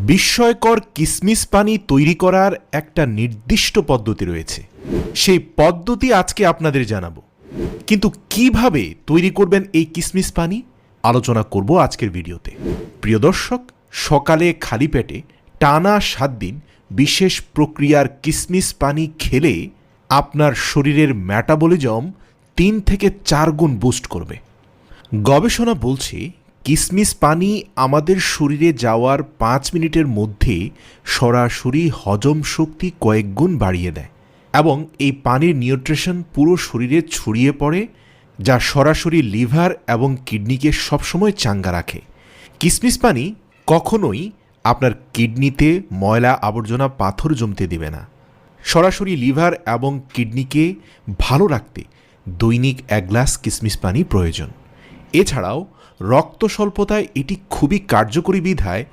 বিস্ময়কর কিসমিস পানি তৈরি করার একটা নির্দিষ্ট পদ্ধতি রয়েছে। সেই পদ্ধতি আজকে আপনাদের জানাবো, কিন্তু কিভাবে তৈরি করবেন এই কিসমিস পানি আলোচনা করব আজকের ভিডিওতে। প্রিয় দর্শক, সকালে খালি পেটে টানা 7 দিন বিশেষ প্রক্রিয়ার কিসমিস পানি খেলে আপনার শরীরের মেটাবলিজম 3 থেকে 4 গুণ বুস্ট করবে। গবেষণা বলছে কিসমিস পানি আমাদের শরীরে যাওয়ার 5 মিনিটের মধ্যে সরাসরি হজম শক্তি কয়েক গুণ বাড়িয়ে দেয় এবং এই পানির নিউট্রিশন পুরো শরীরে ছড়িয়ে পড়ে, যা সরাসরি লিভার এবং কিডনিকে সবসময় চাঙ্গা রাখে। কিসমিস পানি কখনোই আপনার কিডনিতে ময়লা আবর্জনা পাথর জমতে দেবে না। সরাসরি লিভার এবং কিডনিকে ভালো রাখতে দৈনিক 1 গ্লাস কিসমিস পানি প্রয়োজন। এছাড়াও রক্ত স্বল্পতায় এটি খুবই কার্যকরী বিধায়